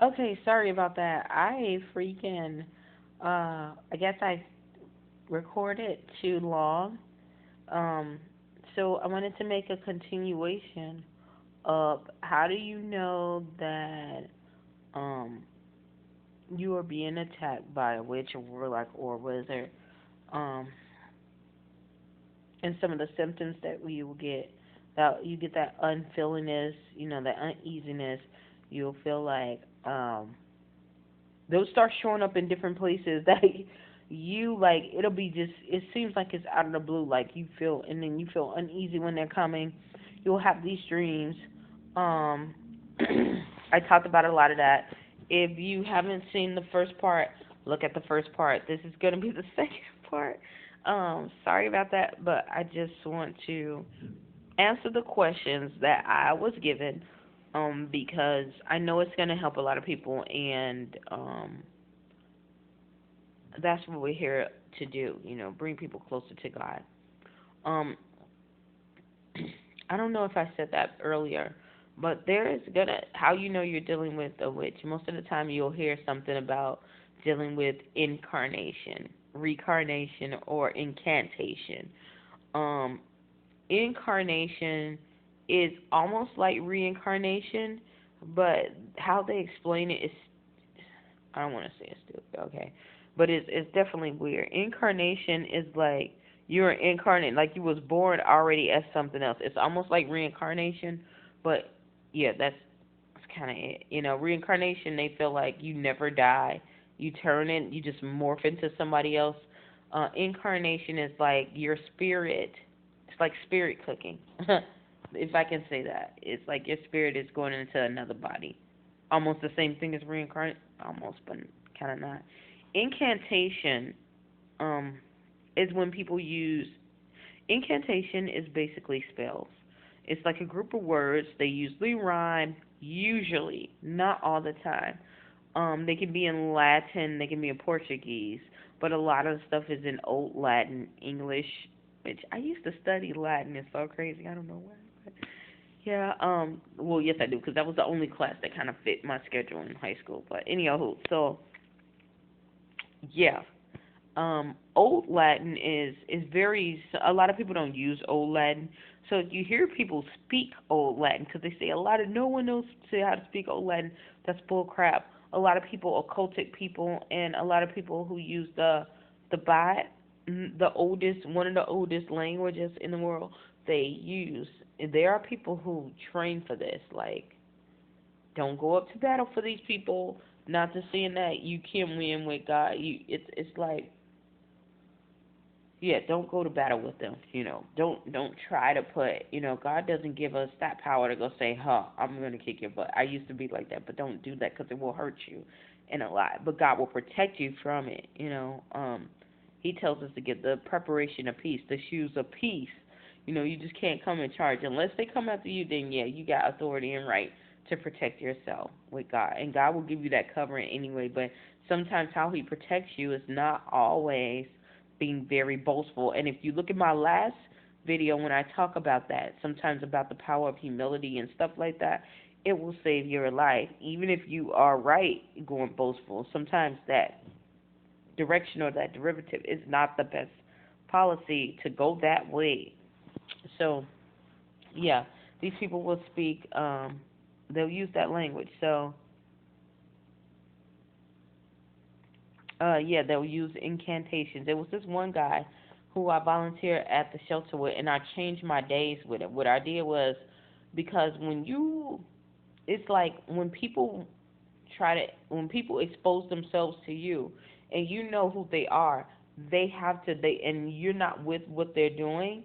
Okay, sorry about that. I guess I recorded too long. Um, so I wanted to make a continuation of how do you know that um you are being attacked by a witch or warlock or wizard. Um, and some of the symptoms that we will get, that you get that unfeelingness, that uneasiness. You'll feel like those start showing up in different places that you like. It'll be just, it seems like it's out of the blue, like you feel, and then you feel uneasy when they're coming. You'll have these dreams. um I talked about a lot of that. If you haven't seen the first part, look at the first part. This is going to be the second part. Sorry about that, but I just want to answer the questions that I was given, because I know it's going to help a lot of people, and that's what we're here to do, bring people closer to God. Um, I don't know if I said that earlier, but there is gonna, how you know you're dealing with a witch. Most of the time, you'll hear something about dealing with incarnation, recarnation, or incantation. Um, Incarnation is almost like reincarnation, but how they explain it is, I don't want to say it's stupid, okay, but it's definitely weird. Incarnation is like you're incarnate, like you was born already as something else. It's almost like reincarnation, but yeah, that's kind of it. Reincarnation, they feel like you never die. You turn in, you just morph into somebody else. Incarnation is like your spirit. It's like spirit cooking, if I can say that. It's like your spirit is going into another body. Almost the same thing as reincarnate, almost, but kind of not. Incantation um, is when people use, incantation is basically spells. It's like a group of words. They usually rhyme, usually, not all the time. They can be in Latin, they can be in Portuguese, but a lot of stuff is in Old Latin, English, which I used to study Latin. It's so crazy. I don't know why. But yeah, well, yes, I do, because that was the only class that kind of fit my schedule in high school. But anyhow, so yeah, Old Latin is very. A lot of people don't use Old Latin, so if you hear people speak Old Latin, because they say a lot of no one knows to how to speak Old Latin, that's bull crap. A lot of people, occultic people, and a lot of people who use the Bat, the oldest, one of the oldest languages in the world, they use. There are people who train for this. Like, don't go up to battle for these people. Not to saying that you can win with God. It's like, yeah, don't go to battle with them. Don't try to put. God doesn't give us that power to go say, "Huh, I'm gonna kick your butt." I used to be like that, but don't do that because it will hurt you, and a lot. But God will protect you from it. He tells us to get the preparation of peace, the shoes of peace. You just can't come and charge unless they come after you. Then yeah, you got authority and right to protect yourself with God, and God will give you that covering anyway. But sometimes how He protects you is not always being very boastful. And if you look at my last video when I talk about that, sometimes about the power of humility and stuff like that, it will save your life. Even if you are right going boastful, sometimes that direction or that derivative is not the best policy to go that way. So, yeah, these people will speak, they'll use that language. So, yeah, they'll use incantations. There was this one guy who I volunteered at the shelter with, and I changed my days with him. What I did was, because it's like when people expose themselves to you, and you know who they are, and you're not with what they're doing,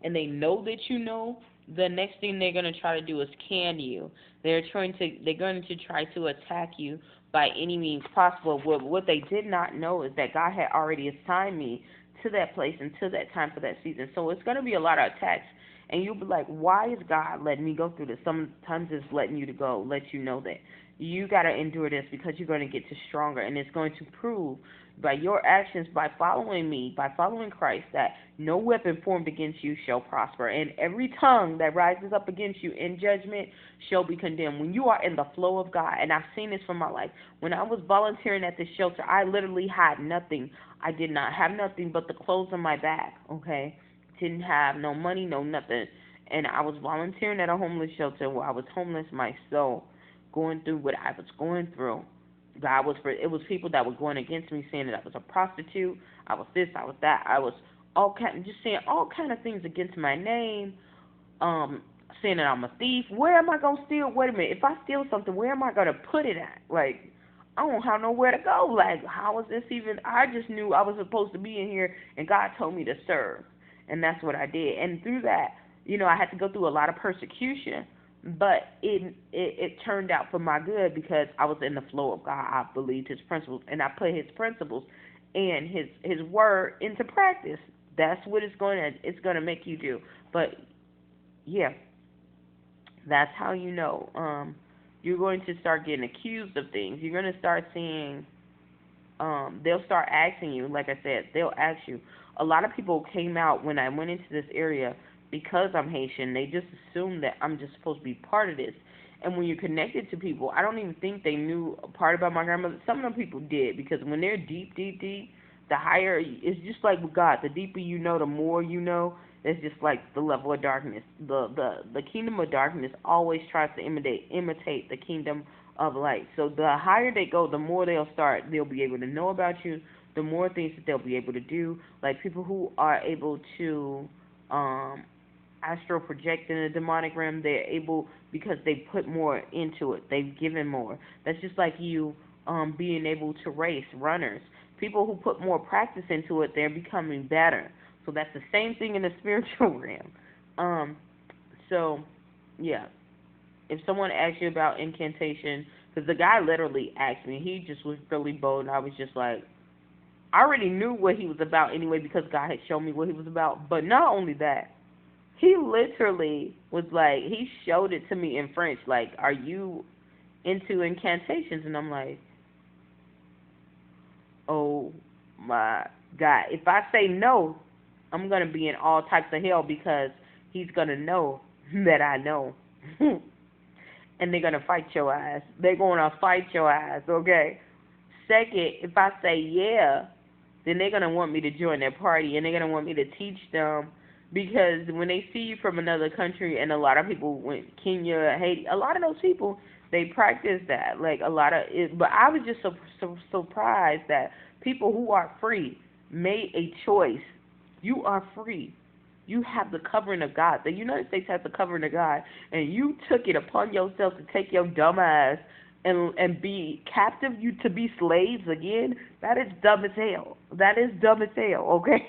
and they know that you know. The next thing they're gonna try to do is can you. They're going to try to attack you by any means possible. What they did not know is that God had already assigned me to that place and to that time for that season. So it's going to be a lot of attacks. And you'll be like, why is God letting me go through this? Sometimes it's letting you to go, let you know that, You got to endure this because you're going to get to stronger, and it's going to prove by your actions, by following me, by following Christ, that no weapon formed against you shall prosper, and every tongue that rises up against you in judgment shall be condemned. When you are in the flow of God, and I've seen this from my life, when I was volunteering at this shelter, I literally had nothing. I did not have nothing but the clothes on my back, okay? Didn't have no money, no nothing. And I was volunteering at a homeless shelter where I was homeless myself, going through what I was going through. God was for it was people that were going against me, saying that I was a prostitute, I was this, I was that, I was just saying all kind of things against my name, saying that I'm a thief. Where am I gonna steal? Wait a minute, if I steal something, where am I gonna put it at? Like, I don't have nowhere to go. Like, how is this even? I just knew I was supposed to be in here, and God told me to serve, and that's what I did. And through that, I had to go through a lot of persecution, but it turned out for my good because I was in the flow of God. I believed His principles, and I put His principles and His word into practice. That's what it's gonna make you do. But yeah, that's how you're going to start getting accused of things. You're going to start seeing, they'll start asking you, like I said, they'll ask you. A lot of people came out when I went into this area because I'm Haitian. They just assumed that I'm just supposed to be part of this. And when you're connected to people, I don't even think they knew a part about my grandmother. Some of the people did, because when they're deep, deep, deep, the higher, it's just like with God. The deeper you know, the more you know. It's just like the level of darkness. The kingdom of darkness always tries to imitate the kingdom of light. So the higher they go, the more they'll be able to know about you, the more things that they'll be able to do. Like people who are able to astral project in the demonic realm, they're able because they put more into it. They've given more. That's just like you being able to race runners. People who put more practice into it, they're becoming better. So that's the same thing in the spiritual realm. So, yeah. If someone asks you about incantation, because the guy literally asked me, he just was really bold, and I was just like, I already knew what he was about anyway because God had shown me what he was about. But not only that, he literally was like, he showed it to me in French, like, are you into incantations? And I'm like, oh my God. If I say no, I'm going to be in all types of hell because he's going to know that I know. And they're going to fight your ass. They're going to fight your ass, okay? Second, if I say yeah, then they're going to want me to join their party, and they're going to want me to teach them, because when they see you from another country, and a lot of people went Kenya, Haiti, a lot of those people, they practice that. Like a lot of it, but I was just so surprised that people who are free made a choice. You are free. You have the covering of God. The United States has the covering of God, and you took it upon yourself to take your dumb ass and be captive, you to be slaves again. That is dumb as hell. That is dumb as hell, okay?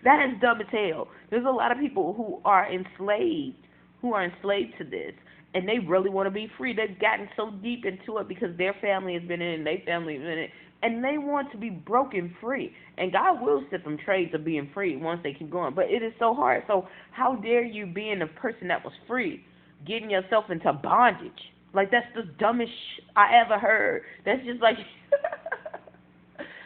That is dumb as hell. There's a lot of people who are enslaved to this, and they really want to be free. They've gotten so deep into it because their family has been in it, and their family has been in it, and they want to be broken free. And God will set them trades of being free once they keep going. But it is so hard. So how dare you, being a person that was free, getting yourself into bondage? Like, that's the dumbest I ever heard. That's just like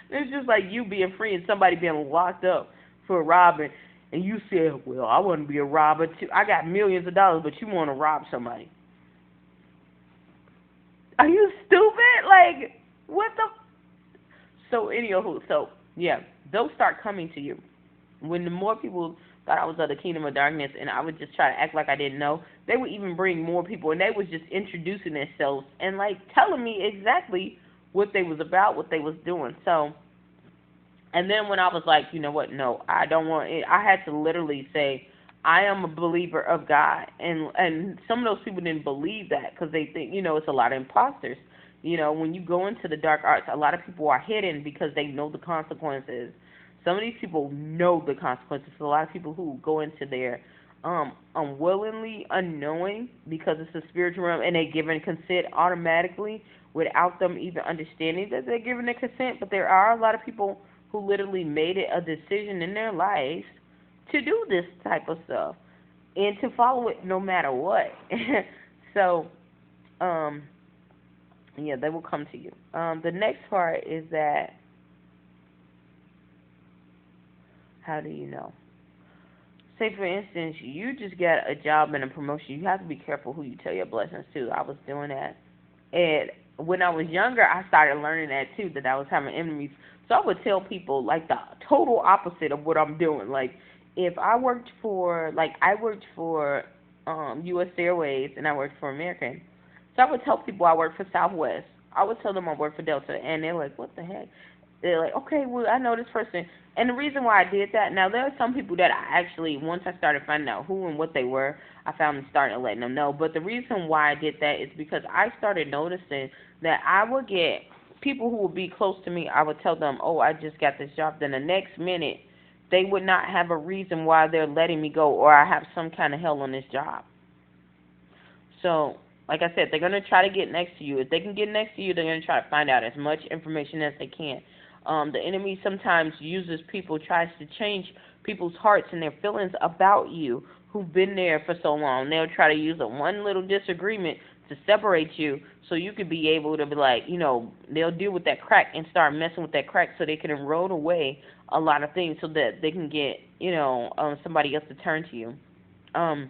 it's just like you being free and somebody being locked up for robbing, and you said, well, I want to be a robber too. I got millions of dollars, but you want to rob somebody. Are you stupid? Like, what the? So, anywho, yeah, they'll start coming to you. When the more people thought I was of the kingdom of darkness and I would just try to act like I didn't know, they would even bring more people, and they was just introducing themselves and, like, telling me exactly what they was about, what they was doing. So, and then when I was like, you know what, no, I don't want it, I had to literally say, I am a believer of God. And some of those people didn't believe that because they think, it's a lot of imposters. When you go into the dark arts, a lot of people are hidden because they know the consequences. Some of these people know the consequences. So a lot of people who go into there unwillingly, unknowing, because it's a spiritual realm, and they giving consent automatically without them even understanding that they're giving the consent. But there are a lot of people who literally made it a decision in their life to do this type of stuff and to follow it no matter what. So, Yeah, they will come to you. The next part is that, how do you know? Say for instance, you just got a job and a promotion. You have to be careful who you tell your blessings to. I was doing that, and when I was younger, I started learning that too. That I was having enemies, so I would tell people like the total opposite of what I'm doing. Like if I worked for, like I worked for U.S. Airways and I worked for American, so I would tell people I worked for Southwest. I would tell them I worked for Delta, and they're like, "What the heck?" They're like, "Okay, well, I know this person." And the reason why I did that, now there are some people that I actually, once I started finding out who and what they were, I found them starting letting them know. But the reason why I did that is because I started noticing that I would get people who would be close to me. I would tell them, "Oh, I just got this job." Then the next minute, they would not have a reason why they're letting me go, or I have some kind of hell on this job. So, like I said, they're gonna try to get next to you. If they can get next to you, they're gonna try to find out as much information as they can. The enemy sometimes uses people, tries to change people's hearts and their feelings about you who've been there for so long. They'll try to use a one little disagreement to separate you, so you could be able to be like, they'll deal with that crack and start messing with that crack, so they can erode away a lot of things, so that they can get, somebody else to turn to you. Um,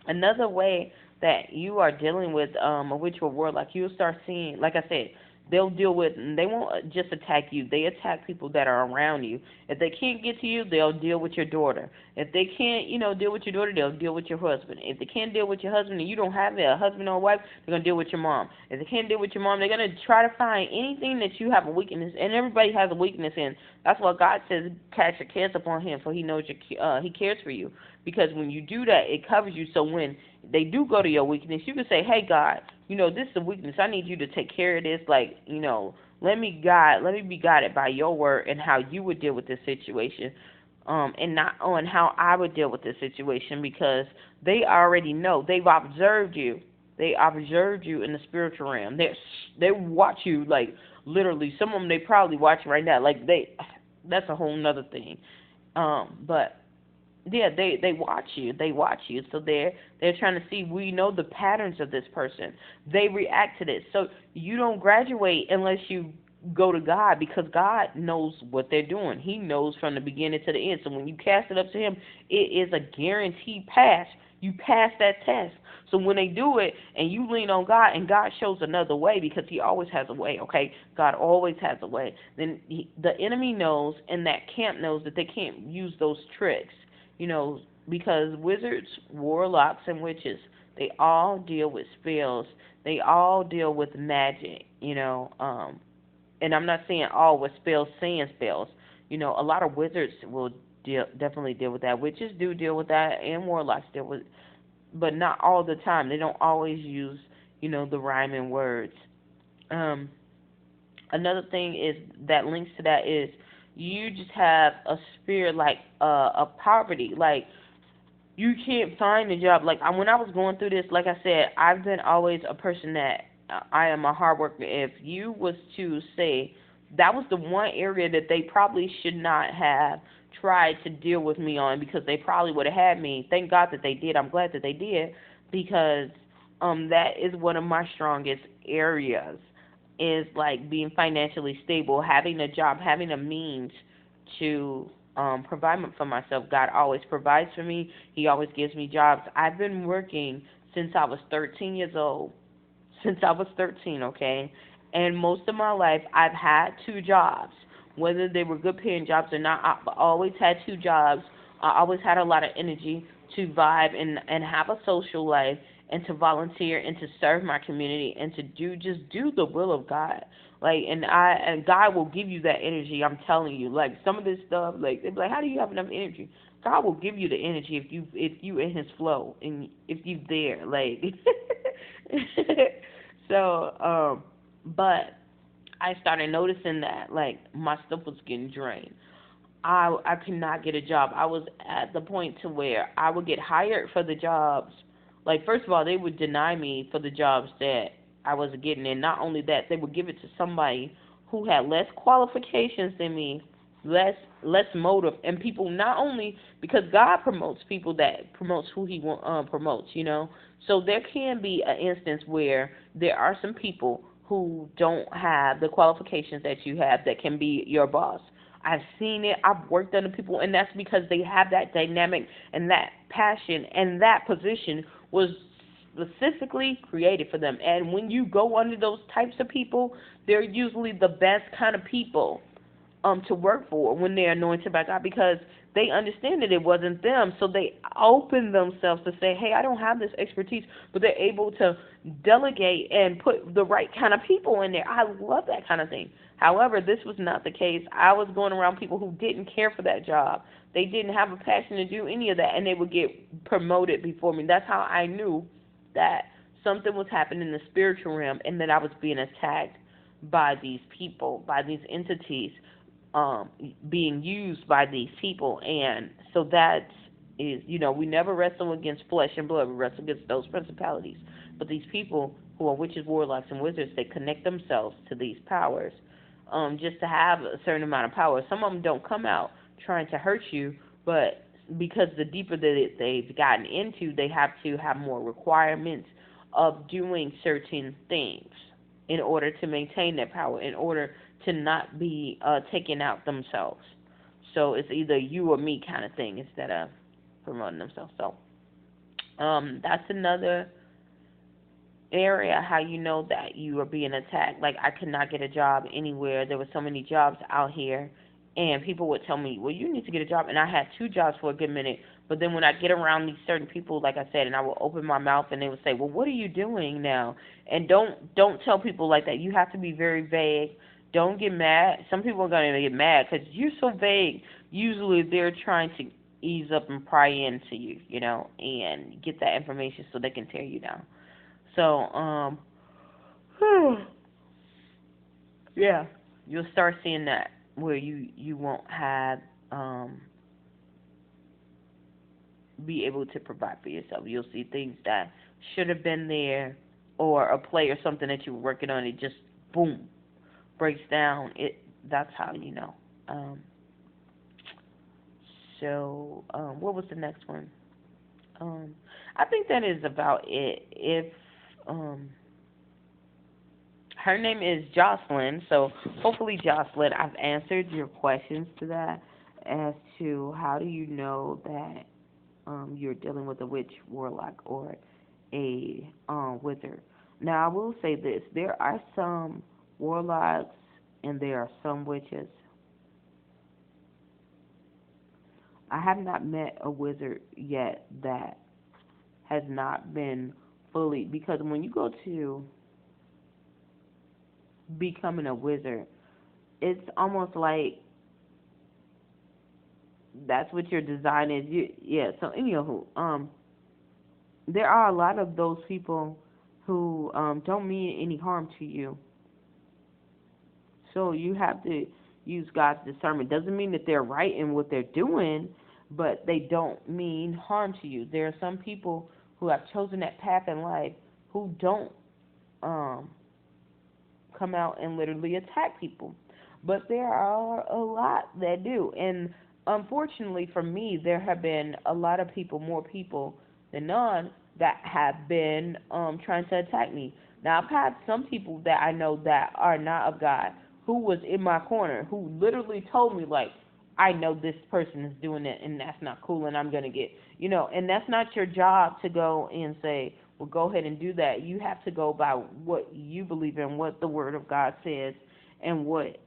Another way that you are dealing with a witch or warlock, you'll start seeing, like I said, they'll deal with, they won't just attack you, they attack people that are around you. If they can't get to you, they'll deal with your daughter. If they can't, deal with your daughter, they'll deal with your husband. If they can't deal with your husband and you don't have a husband or a wife, they're going to deal with your mom. If they can't deal with your mom, they're going to try to find anything that you have a weakness, and everybody has a weakness in. That's why God says, cast your cares upon him, for he knows he cares for you. Because when you do that, it covers you, so when they do go to your weakness, you can say, "Hey God, this is a weakness. I need you to take care of this. Like, let me be guided by your word and how you would deal with this situation, and not on how I would deal with this situation, because they already know. They've observed you. They observed you in the spiritual realm. They watch you, like literally. Some of them they probably watching right now. Like that's a whole nother thing. But yeah, they watch you. They watch you. So they're trying to see. We know the patterns of this person. They react to this. So you don't graduate unless you go to God, because God knows what they're doing. He knows from the beginning to the end. So when you cast it up to him, it is a guaranteed pass. You pass that test. So when they do it and you lean on God and God shows another way, because he always has a way, okay? God always has a way. Then the enemy knows, and that camp knows, that they can't use those tricks, because wizards, warlocks, and witches, they all deal with spells. They all deal with magic, and I'm not saying all with spells, saying spells. A lot of wizards will definitely deal with that. Witches do deal with that, and warlocks deal with, but not all the time. They don't always use, the rhyming words. Um, Another thing is that links to that is you just have a spirit like a poverty, like you can't find a job. Like when I was going through this, like I said, I've been always a person that I am a hard worker. If you was to say that was the one area that they probably should not have tried to deal with me on, because they probably would have had me. Thank God that they did. I'm glad that they did, because that is one of my strongest areas, is like being financially stable, having a job, having a means to provide for myself. God always provides for me. He always gives me jobs. I've been working since I was 13 years old. Since I was 13, okay? And most of my life, I've had two jobs. Whether they were good paying jobs or not, I always had two jobs. I always had a lot of energy to vibe and have a social life, and to volunteer and to serve my community, and to do the will of God. Like, and God will give you that energy. I'm telling you. Like some of this stuff, like they're like, how do you have enough energy? God will give you the energy if you in His flow, and if you there. Like, so but I started noticing that like my stuff was getting drained. I could not get a job. I was at the point to where I would get hired for the jobs. Like first of all, they would deny me for the jobs that I was getting, and not only that, they would give it to somebody who had less qualifications than me, less motive, and people not only because God promotes people that promotes who He promotes. So there can be an instance where there are some people who don't have the qualifications that you have that can be your boss. I've seen it. I've worked under people, and that's because they have that dynamic and that passion, and that position was specifically created for them. And when you go under those types of people, they're usually the best kind of people to work for when they're anointed by God, because they understand that it wasn't them, so they open themselves to say, hey, I don't have this expertise, but they're able to delegate and put the right kind of people in there. I love that kind of thing. However, this was not the case. I was going around people who didn't care for that job. They didn't have a passion to do any of that, and they would get promoted before me. That's how I knew that something was happening in the spiritual realm and that I was being attacked by these people, by these entities, being used by these people. And so that is, we never wrestle against flesh and blood. We wrestle against those principalities. But these people who are witches, warlocks, and wizards, they connect themselves to these powers just to have a certain amount of power. Some of them don't come out trying to hurt you, but because the deeper that they've gotten into, they have to have more requirements of doing certain things in order to maintain their power, in order to not be taken out themselves. So it's either you or me kind of thing instead of promoting themselves. So that's another area how you know that you are being attacked. Like, I could not get a job anywhere. There were so many jobs out here, and people would tell me, well, you need to get a job. And I had 2 jobs for a good minute. But then when I get around these certain people, like I said, and I will open my mouth and they would say, well, what are you doing now? And don't tell people like that. You have to be very vague. Don't get mad. Some people are going to get mad because you're so vague. Usually they're trying to ease up and pry into you, and get that information so they can tear you down. So, yeah, you'll start seeing that where you won't have be able to provide for yourself. You'll see things that should have been there, or a play or something that you were working on. It just boom breaks down. That's how you know. What was the next one? I think that is about it. If her name is Jocelyn, so hopefully, Jocelyn, I've answered your questions to that as to how do you know that you're dealing with a witch, warlock, or a wizard. Now, I will say this: there are some warlocks and there are some witches. I have not met a wizard yet that has not been fully, because when you go to becoming a wizard, it's almost like that's what your design is. So anywho, there are a lot of those people who don't mean any harm to you. So you have to use God's discernment. Doesn't mean that they're right in what they're doing, but they don't mean harm to you. There are some people who have chosen that path in life who don't come out and literally attack people. But there are a lot that do. And unfortunately for me, there have been a lot of people, more people than none, that have been trying to attack me. Now, I've had some people that I know that are not of God who was in my corner, who literally told me, like, I know this person is doing it, and that's not cool, and I'm going to get, and that's not your job to go and say, well, go ahead and do that. You have to go by what you believe in, what the Word of God says, and what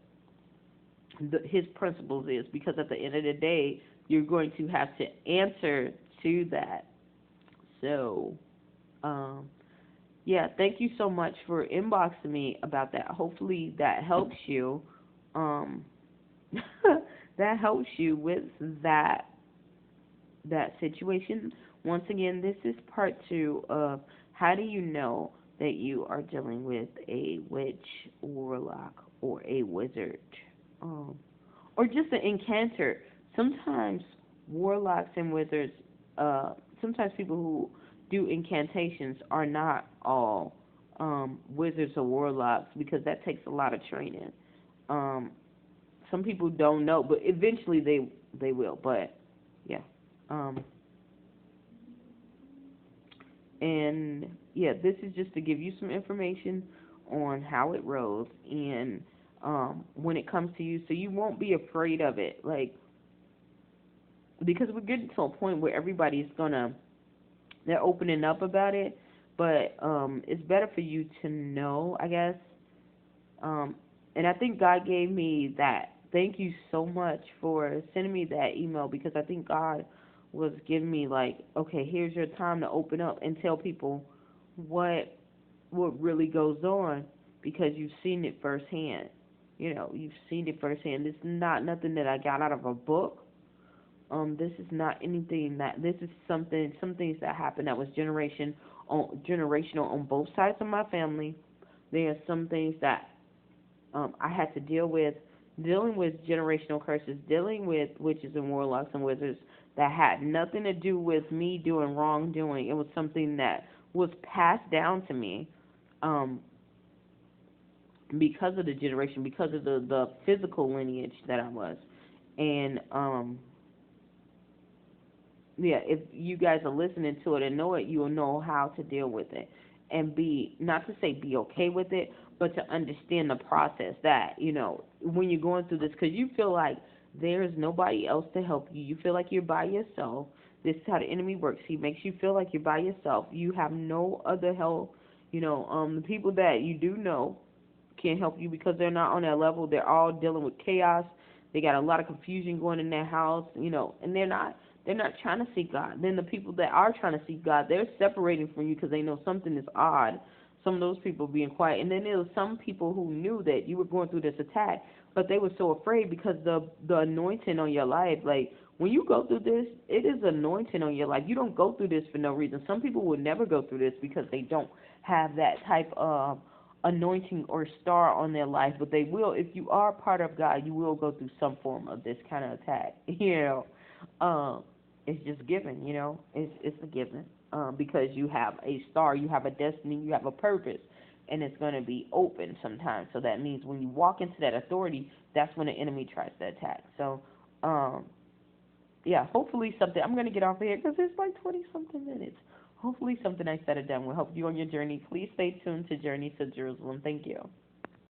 His principles is, because at the end of the day, you're going to have to answer to that. So, yeah, thank you so much for inboxing me about that. Hopefully that helps you. That helps you with that situation. Once again, this is part 2 of how do you know that you are dealing with a witch, warlock, or a wizard, or just an incanter. Sometimes warlocks and wizards, sometimes people who do incantations are not all wizards or warlocks, because that takes a lot of training. Some people don't know, but eventually they will. But yeah, and yeah, this is just to give you some information on how it rolls, and when it comes to you, so you won't be afraid of it. Like, because we're getting to a point where everybody's gonna, they're opening up about it, but it's better for you to know, I guess. Um, and I think God gave me that. Thank you so much for sending me that email, because I think God was giving me like, okay, here's your time to open up and tell people what really goes on, because you've seen it firsthand. You know, you've seen it firsthand. This is not nothing that I got out of a book. This is not anything that, this is something, some things that happened that was generational on both sides of my family. There are some things that I had to deal with, dealing with generational curses, dealing with witches and warlocks and wizards that had nothing to do with me doing wrongdoing. It was something that was passed down to me, um, because of the generation, because of the physical lineage that I was. And yeah, if you guys are listening to it and know it, you will know how to deal with it, and be, not to say be okay with it, but to understand the process that, you know, when you're going through this, because you feel like there is nobody else to help you. You feel like you're by yourself. This is how the enemy works. He makes you feel like you're by yourself. You have no other help. You know, the people that you do know can't help you because they're not on that level. They're all dealing with chaos. They got a lot of confusion going in their house, you know, and they're not trying to seek God. Then the people that are trying to seek God, they're separating from you because they know something is odd. Some of those people being quiet, and then there was some people who knew that you were going through this attack, but they were so afraid because the anointing on your life, like when you go through this, it is anointing on your life. You don't go through this for no reason. Some people will never go through this because they don't have that type of anointing or star on their life, but they will. If you are part of God, you will go through some form of this kind of attack. You know, it's just given. You know, it's a given, because you have a star, you have a destiny, you have a purpose, and it's going to be open sometimes. So that means when you walk into that authority, that's when the enemy tries to attack. So, yeah, hopefully something. I'm going to get off of here because it's like 20 something minutes. Hopefully something I said or done will help you on your journey. Please stay tuned to Journey to Jerusalem. Thank you.